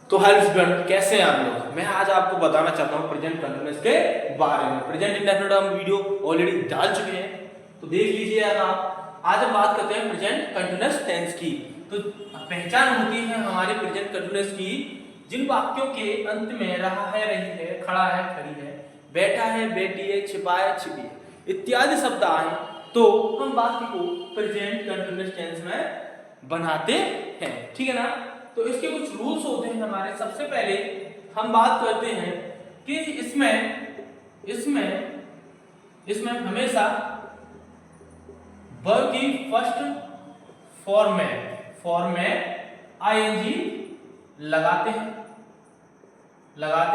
तो hello student, कैसे हैं आप लोग। मैं आज आपको बताना चाहता हूँ प्रेजेंट कंटिन्यूअस के बारे में। प्रेजेंट इंडेफिनिट हम वीडियो ऑलरेडी डाल चुके हैं, तो देख लीजिए आप। आज हम बात करते हैं प्रेजेंट कंटिन्यूअस टेंस की। तो पहचान होती है हमारे प्रेजेंट कंटिन्यूअस की जिन वाक्यों के अंत में रहा है, रही है, खड़ा है, खड़ी है, बैठा है, बैठी है, छिपा है, छिपी है इत्यादि शब्द आए तो हम वाक्य को प्रेजेंट कंटिन्यूअस टेंस में बनाते हैं। ठीक है ना। तो इसके कुछ रूल्स होते हैं हमारे। सबसे पहले हम बात करते हैं कि इसमें हमेशा वर्ब की फर्स्ट फॉर्म में आईएनजी लगाते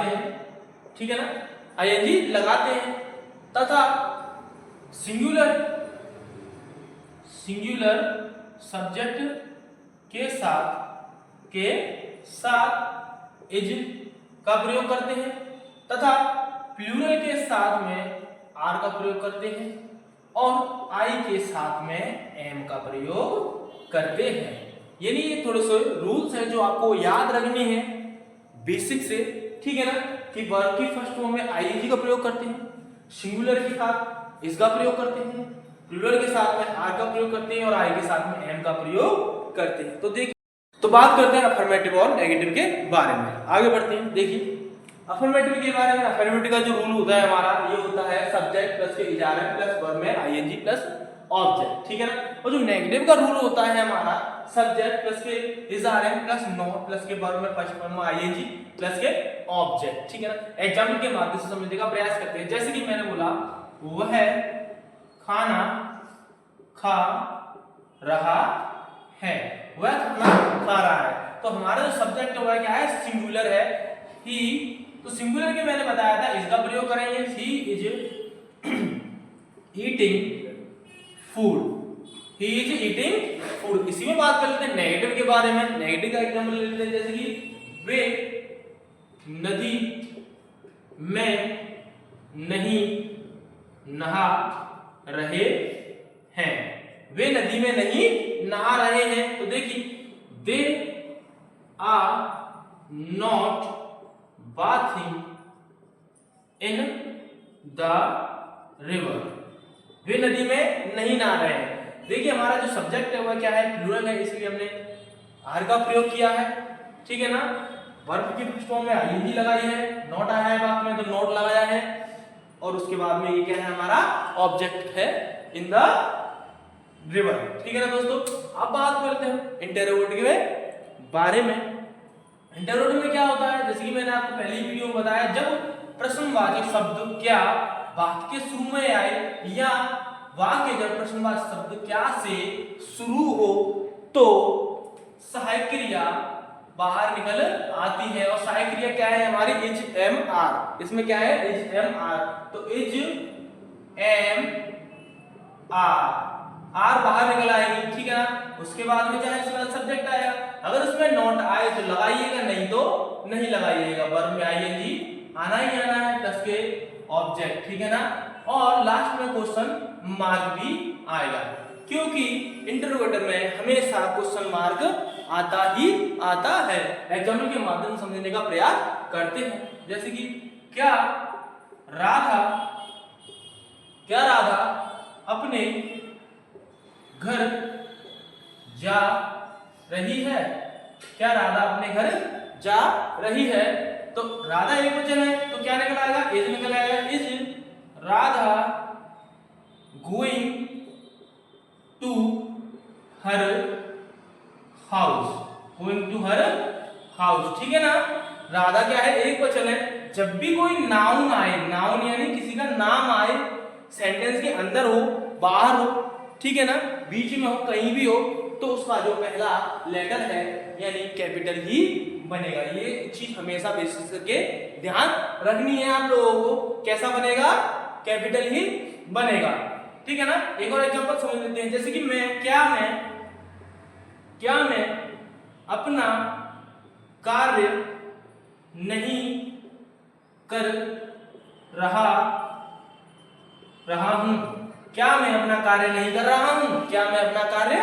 हैं। ठीक है ना, आईएनजी लगाते हैं तथा सिंगुलर सब्जेक्ट के साथ इज का प्रयोग करते हैं तथा प्लूरल के साथ में आर का प्रयोग करते हैं और आई के साथ में एम का प्रयोग करते हैं। यानी ये थोड़े से रूल्स हैं जो आपको याद रखने हैं बेसिक से। ठीक है ना, कि वर्ब की फर्स्ट फॉर्म में आईएनजी का प्रयोग करते हैं, सिंगुलर के साथ इज का प्रयोग करते हैं, प्लूरल के साथ में आर का प्रयोग करते हैं और आई के साथ में एम का प्रयोग करते हैं। तो देखिए, तो बात करते हैं अफर्मेटिव और नेगेटिव के बारे में। आगे बढ़ते हैं। देखिए अफर्मेटिव के बारे में, अफर्मेटिव का जो रूल होता है हमारा, ये होता है सब्जेक्ट प्लस के इजारत प्लस वर्ब में आईएनजी प्लस ऑब्जेक्ट। ठीक है ना। और जो नेगेटिव का रूल होता है हमारा, सब्जेक्ट प्लस के इजारत प्लस नॉट प्लस के वर्ब में फर्स्ट फॉर्म में आईएनजी प्लस के ऑब्जेक्ट। ठीक है ना। एग्जाम्पल के माध्यम से समझने का प्रयास करते हैं। जैसे कि मैंने बोला वह खाना खा रहा है, वह खाना खा रहा है, तो हमारा जो सब्जेक्ट हुआ क्या है, सिंगुलर है, ही। तो सिंगुलर के मैंने बताया था इसका प्रयोग करेंगे, ही इज ईटिंग फूड। इसी में बात कर लेते हैं नेगेटिव के बारे में। नेगेटिव का एग्जांपल ले लेते हैं, जैसे कि वे नदी में नहीं नहा रहे हैं, वे नदी में नहीं नहा रहे हैं। तो देखिए, they are not bathing in the river, वे नदी में नहीं नहा रहे हैं। देखिए हमारा जो सब्जेक्ट है वह क्या है, प्लूरल है, इसलिए हमने आर का प्रयोग किया है। ठीक है ना। वर्ब की फर्स्ट फॉर्म में आईएनजी लगाई है, नॉट आया है बात में तो नॉट लगाया है, और उसके बाद में ये क्या है, हमारा ऑब्जेक्ट है इन द रिवर। ठीक है ना दोस्तों। अब बात करते हैं इंटरोगेटिव के बारे में। इंटरोगेटिव में क्या होता है, जैसे कि मैंने आपको पहली वीडियो में बताया, जब प्रश्नवाचक शब्द क्या वाक्य के शुरू में आए या वाक्य जब प्रश्नवाचक शब्द क्या से शुरू हो तो सहायक क्रिया बाहर निकल आती है। और सहायक क्रिया क्या है हमारी, इज एम आर। इसमें क्या है, इज एम आर। तो इज एम आर बाहर निकल आएगी। ठीक है ना। उसके बाद में चाहे इसके बाद सब्जेक्ट आएगा, अगर उसमें नॉट आए तो लगाइएगा, नहीं तो नहीं लगाइएगा। वर्ब में आईएनजी आना ही आना है प्लस के ऑब्जेक्ट। ठीक है ना। और लास्ट में क्वेश्चन मार्क भी आएगा, क्योंकि इंटरोगेटिव में हमेशा क्वेश्चन मार्क आता ही आता है। एग्जाम्पल के माध्यम से समझने का प्रयास करते हैं। जैसे कि क्या राधा अपने घर जा रही है, क्या राधा अपने घर जा रही है। तो राधा एक वचन है तो क्या निकल आएगा, इज निकल आएगा। Is Radha going to her house. ठीक है ना। राधा क्या है, एक वचन है। जब भी कोई नाउन आए, नाउन यानी किसी का नाम आए, सेंटेंस के अंदर हो बाहर हो, ठीक है ना, बीच में हो, कहीं भी हो, तो उसका जो पहला लेटर है यानी कैपिटल ही बनेगा। ये चीज हमेशा बेसिस करके ध्यान रखनी है आप लोगों को। कैसा बनेगा, कैपिटल ही बनेगा। ठीक है ना। एक और एग्जांपल समझ लेते हैं। जैसे कि क्या मैं अपना कार्य नहीं कर रहा हूं, क्या मैं अपना कार्य नहीं कर रहा हूं, क्या मैं अपना कार्य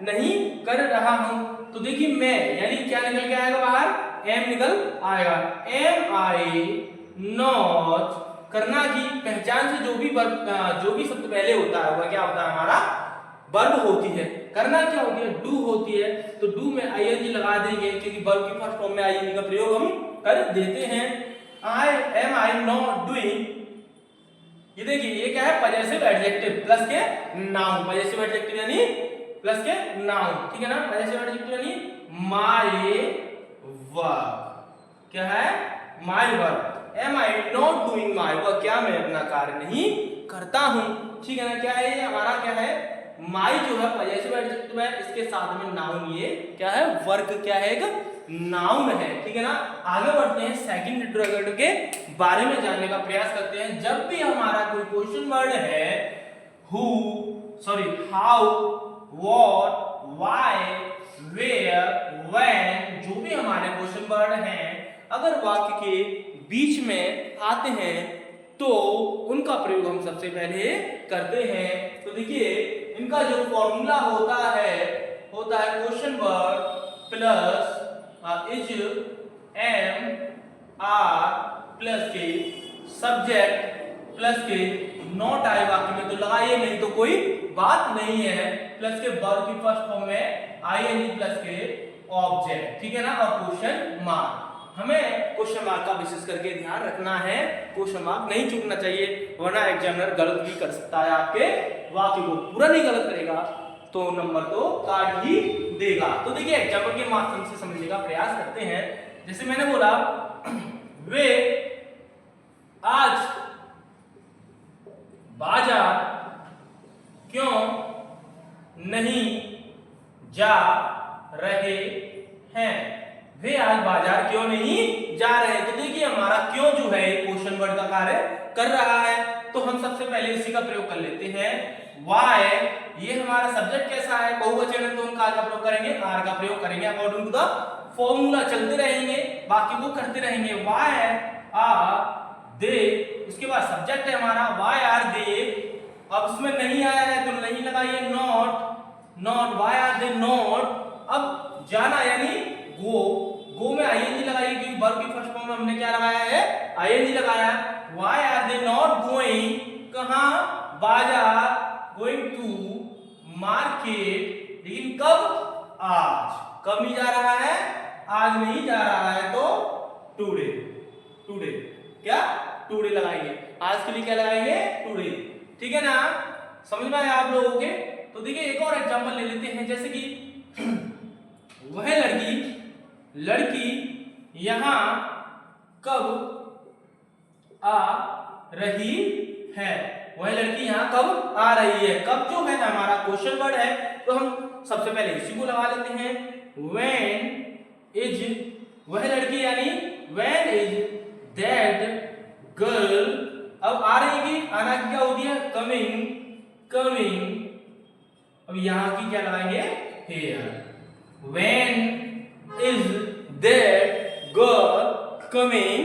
नहीं कर रहा हूं। तो देखिए मैं यानी क्या निकल के आएगा बाहर, एम निकल आएगा। एम आई नॉट, करना की पहचान से जो भी शब्द पहले होता है वह क्या होता है हमारा वर्ब होती है। करना क्या होती है, डू होती है। तो डू में आईएनजी लगा देंगे क्योंकि वर्ब की फर्स्ट फॉर्म में आईएनजी का प्रयोग हम कर देते हैं। आई नॉट डूइंग, ये देखिए ये क्या है, पजेसिव एडजेक्टिव प्लस के नाउन। पजेसिव एडजेक्टिव यानी प्लस के नाउन, ठीक है ना। पजेसिव एडजेक्टिव यानी माय वर्क, क्या है my work. Am I not doing my work, क्या मैं अपना कार्य नहीं करता हूं, ठीक है ना। क्या है ये हमारा, क्या है माय जो है पजेसिव एडजेक्टिव है, इसके साथ में नाउन ये क्या है वर्क, क्या है एक नाउन है, ठीक है ना। आगे बढ़ते हैं, सेकंड इंट्रोगेटिव के बारे में जानने का प्रयास करते हैं। जब भी हमारा कोई क्वेश्चन वर्ड है, how, what, why, where, when, जो भी हमारे क्वेश्चन वर्ड हैं, अगर वाक्य के बीच में आते हैं तो उनका प्रयोग हम सबसे पहले करते हैं। तो देखिए इनका जो फॉर्मूला होता है question word plus is am are plus के सब्जेक्ट प्लस के नॉट आए वाक्य में तो लगाइए, नहीं तो कोई बात नहीं है। प्लस के वर्ब की फर्स्ट फॉर्म में आईएनजी प्लस के ऑब्जेक्ट, ठीक है ना। और क्वेश्चन मार्क, हमें क्वेश्चन मार्क का विशेष करके ध्यान रखना है, क्वेश्चन मार्क नहीं चूकना चाहिए, वरना एग्जामिनर गलत भी कर सकता है आपके वाक्य को। पूरा नहीं गलत करेगा तो नंबर तो काट ही देगा। तो देखिए एग्जाम्पल के माध्यम से समझने का प्रयास करते हैं। जैसे मैंने बोला वे आज बाजार क्यों नहीं जा रहे हैं, वे आज बाजार क्यों नहीं जा रहे हैं। तो देखिए हमारा क्यों जो है क्वेश्चन वर्ड का कार्य कर रहा है, तो हम सबसे पहले इसी का प्रयोग कर लेते हैं। वाई, ये हमारा सब्जेक्ट कैसा है, बहुवचन है, तो हम का प्रयोग करेंगे, आर का प्रयोग करेंगे अकॉर्डिंग टू द फॉर्मूला, चलते रहेंगे, बाकी वो करते रहेंगे। वाई आर दे, उसके बाद सब्जेक्ट है हमारा वाई आर दे, अब उसमें नहीं आया है तो नहीं लगाइए, not, why are they not. अब जाना यानी गो में आईएनजी लगाइए क्योंकि वर्ब की फर्स्ट फॉर्म में हमने क्या लगाया है, आईएनजी लगाया। Why are they not going, कहां बाजार, गोइंग टू मार्केट, लेकिन कब, आज। कब नहीं जा रहा है, आज नहीं जा रहा है, तो टुडे, क्या टुडे लगाएंगे, आज के लिए क्या लगाएंगे, टुडे, ठीक है ना। समझ में आया आप लोगों के। तो देखिए एक और एग्जांपल ले लेते हैं, जैसे कि वह लड़की यहां कब आ रही है, वह लड़की यहाँ कब आ रही है। कब जो है हमारा क्वेश्चन वर्ड है, तो हम सबसे पहले इसी को लगा लेते हैं। when इज, वह लड़की यानी when इज दैट गर्ल, अब आ रही की, आना की क्या होती है, कमिंग, अब यहाँ की क्या लगाएंगे, here, when is that girl coming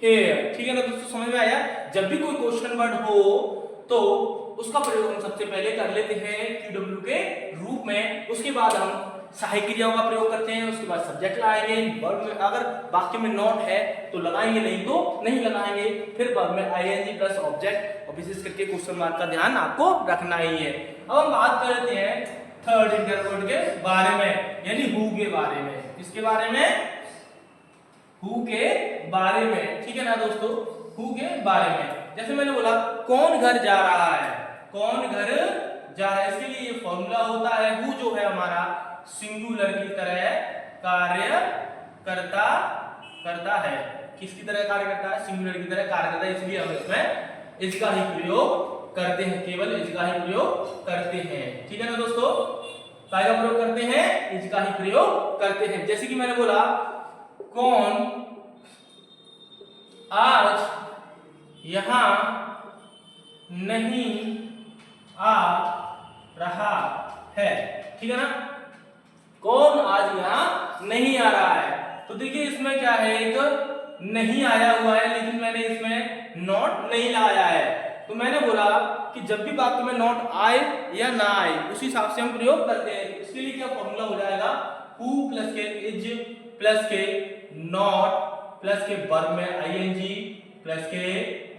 here, ठीक है ना दोस्तों, समझ में आया। जब भी कोई क्वेश्चन वर्ड हो तो उसका प्रयोग हम सबसे पहले कर लेते हैं QW के रूप में, उसके बाद हम सहायक क्रियाओं का प्रयोग करते हैं, उसके बाद सब्जेक्ट लगाएंगे, वर्ब में अगर वाक्य में नॉट है तो लगाएंगे, नहीं तो नहीं लगाएंगे, फिर वर्ब में आईएनजी प्लस ऑब्जेक्ट, और विशेष करके क्वेश्चन मार्क का ध्यान आपको रखना ही है। अब हम बात कर लेते हैं थर्ड इंटरवर्ड के बारे में, यानी हु के बारे में। किसके बारे में, हु के बारे में, ठीक है ना दोस्तों, हु के बारे में। जैसे मैंने बोला कौन घर जा रहा है, कौन घर जा रहा है, इसके लिए ये फॉर्मूला होता है, हु जो है हमारा सिंगुलर की तरह कार्य करता है। किसकी तरह कार्य करता है, सिंगुलर की तरह कार्य करता है, इसलिए हम इसमें इज का ही प्रयोग करते हैं, केवल इज का ही प्रयोग करते हैं, ठीक है ना दोस्तों। काय का प्रयोग करते हैं, इज का ही प्रयोग करते हैं। जैसे कि मैंने बोला कौन आज यहां नहीं आ रहा है, ठीक है ना, कौन आज यहां नहीं आ रहा है। तो देखिए इसमें क्या है, एक नहीं आया हुआ है, लेकिन मैंने इसमें नॉट नहीं लगाया है। तो मैंने बोला कि जब भी वाक्य में नॉट आए या ना आए उसी हिसाब से हम प्रयोग करते हैं। इसके लिए क्या फॉर्मूला हो जाएगा, हु प्लस के इज प्लस के नॉट प्लस के वर्ब में आईएनजी प्लस के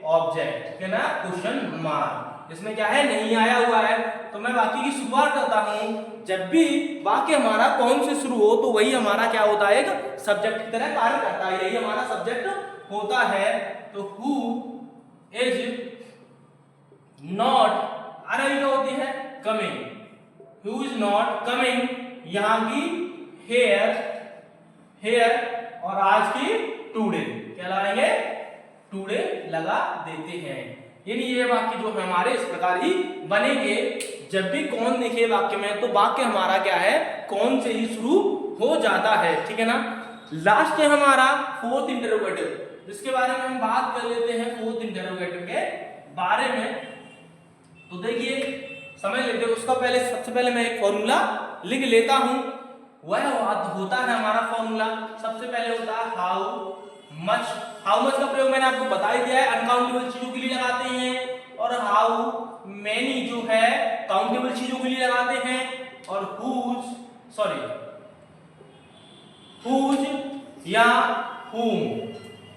ऑब्जेक्ट, ठीक है ना, क्वेश्चन मार्क। इसमें क्या है, नहीं आया हुआ है। तो मैं वाक्य की शुरुआत करता हूं। जब भी वाक्य हमारा कौन से शुरू हो तो वही हमारा क्या होता है, एक सब्जेक्ट की तरह कार्य करता है, यही हमारा सब्जेक्ट होता है। तो हु इज नॉट क्या होती है, coming, who is not coming, यहाँ की हेयर और आज की टुडे, क्या लगाएंगे, टुडे लगा देते हैं। यानी ये वाक्य जो हमारे इस प्रकार ही बनेंगे। जब भी कौन दिखे वाक्य में तो वाक्य हमारा क्या है, कौन से ही शुरू हो जाता है, ठीक है ना। लास्ट है हमारा फोर्थ इंटरोगेटिव, जिसके बारे में हम बात कर लेते हैं फोर्थ इंटरोगेटिव के बारे में। तो देखिए समझ लेते हैं उसका। पहले सबसे पहले मैं एक फॉर्मूला लिख लेता हूं। वह होता है हमारा फॉर्मूला, सबसे पहले होता है हाउ मच। हाउ मच का प्रयोग मैंने आपको बता ही दिया है, अनकाउंटेबल चीजों के लिए लगाते हैं। और हाउ मेनी जो है काउंटेबल चीजों के लिए लगाते हैं। और हुज या हुम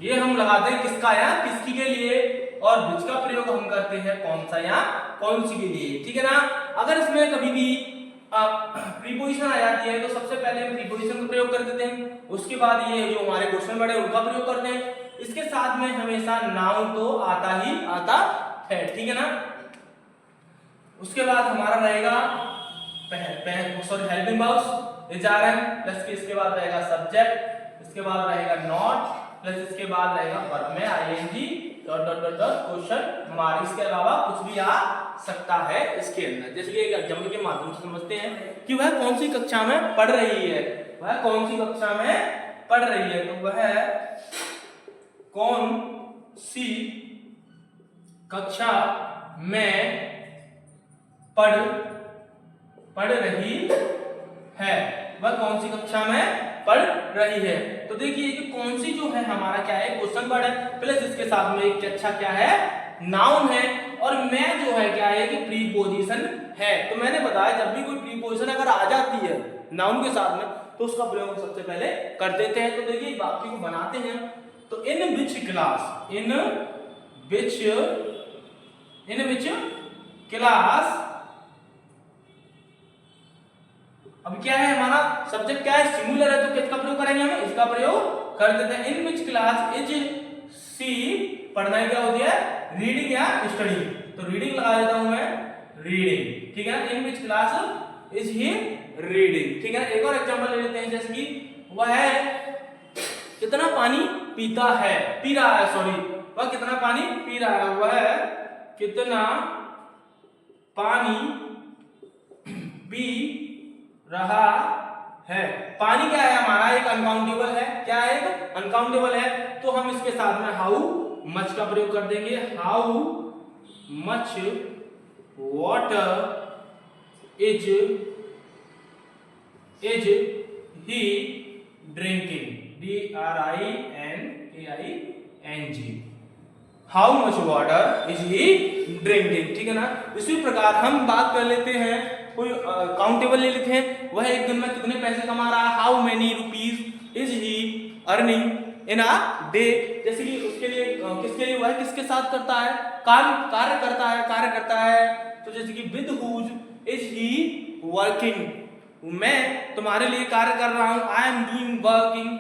ये हम लगाते हैं किसका या किसकी के लिए। और विच का प्रयोग हम करते हैं कौन सा या कौन सी के लिए, ठीक है ना। अगर इसमें कभी भी प्रीपोजिशन आ जाती है तो सबसे पहले हम प्रीपोजिशन का प्रयोग कर देते हैं, उसके बाद ये जो हमारे क्वेश्चन वर्ड है उनका प्रयोग करते हैं। इसके साथ में हमेशा नाउन तो आता ही आता है, ठीक है ना। उसके बाद हमारा रहेगा हेल्पिंग वर्ब्स एचआरएम प्लस के, इसके बाद रहेगा सब्जेक्ट, इसके बाद रहेगा नॉट प्लस इसके बाद रहेगा वर्ब में ING dot dot dot dot question mark. इसके अलावा कुछ भी आ सकता है इसके अंदर। जैसे कि एक एग्जाम्पल के माध्यम से समझते हैं कि वह कौन सी कक्षा में पढ़ रही है, वह कौन सी कक्षा में पढ़ रही है। तो वह कौन सी कक्षा में पढ़ रही है, वह कौन सी कक्षा में पढ़ रही है। तो देखिए कि कौन सी जो है हमारा क्या है, क्वेश्चन वर्ड है प्लस इसके साथ में एक अच्छा क्या है, नाउन है। और मैं जो है क्या है कि प्रीपोजिशन है। तो मैंने बताया जब भी कोई प्रीपोजिशन अगर आ जाती है नाउन के साथ में तो उसका प्रयोग सबसे पहले कर देते हैं। तो देखिए वाक्य को बनाते हैं। तो इन विच क्लास, अब क्या है हमारा सब्जेक्ट क्या है, सिंगुलर है, तो किसका प्रयोग करेंगे हम, इसका प्रयोग कर देते हैं। इन विच क्लास इज सी, पढ़ना क्या होती है, रीडिंग या स्टडी। तो रीडिंग लगा देता हूं मैं, रीडिंग, ठीक है। In which class is he reading, ठीक है। एक और एग्जांपल ले लेते हैं, जैसे कि वह कितना पानी पीता है, पी रहा है, सॉरी, वह कितना पानी पी रहा है, वह कितना पानी पी रहा है। पानी क्या है हमारा, एक अनकाउंटेबल है, क्या है, अनकाउंटेबल है। तो हम इसके साथ में हाउ मच का प्रयोग कर देंगे। How much water is he drinking, DRINKING, how much water is he drinking, ठीक है ना। इसी प्रकार हम बात कर लेते हैं, कोई काउंटेबल ले लेते हैं, वह एक दिन में कितने पैसे कमा रहा है, how many rupees is he earning in a day. जैसे कि उसके लिए किसके लिए, वह किसके साथ करता है, कार्य करता है। तो जैसे कि with whose is he working, मैं तुम्हारे लिए कार्य कर रहा हूं, I am doing working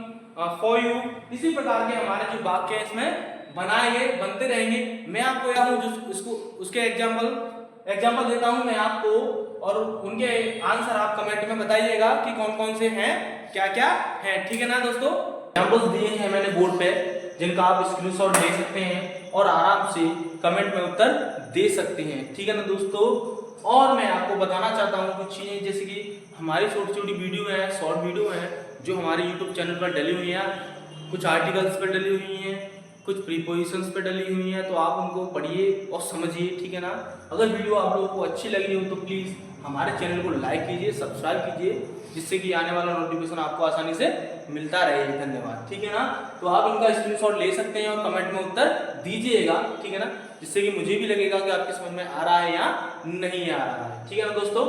for you. इसी प्रकार के हमारे जो वाक्य है इसमें बनते रहेंगे। मैं आपको जो इसको उसके एग्जाम्पल देता हूं मैं आपको, और उनके आंसर आप कमेंट में बताइएगा कि कौन कौन से हैं, क्या क्या हैं, ठीक है ना दोस्तों। एग्जाम्पल्स दिए हैं मैंने बोर्ड पे, जिनका आप स्क्रीनशॉट ले सकते हैं और आराम से कमेंट में उत्तर दे सकते हैं, ठीक है ना दोस्तों। और मैं आपको बताना चाहता हूँ कुछ चीजें, जैसे कि हमारी छोटी छोटी वीडियो है, शॉर्ट वीडियो है, जो हमारे यूट्यूब चैनल पर डली हुई है। कुछ आर्टिकल्स पर डली हुई हैं, कुछ प्रीपोजिशंस पे डली हुई हैं, तो आप उनको पढ़िए और समझिए, ठीक है ना। अगर वीडियो आप लोगों को अच्छी लगी हो तो प्लीज़ हमारे चैनल को लाइक कीजिए, सब्सक्राइब कीजिए, जिससे कि आने वाला नोटिफिकेशन आपको आसानी से मिलता रहे। धन्यवाद, ठीक है ना। तो आप उनका स्क्रीनशॉट ले सकते हैं और कमेंट में उत्तर दीजिएगा, ठीक है ना, जिससे कि मुझे भी लगेगा कि आपकी समझ में आ रहा है या नहीं आ रहा है, ठीक है ना दोस्तों।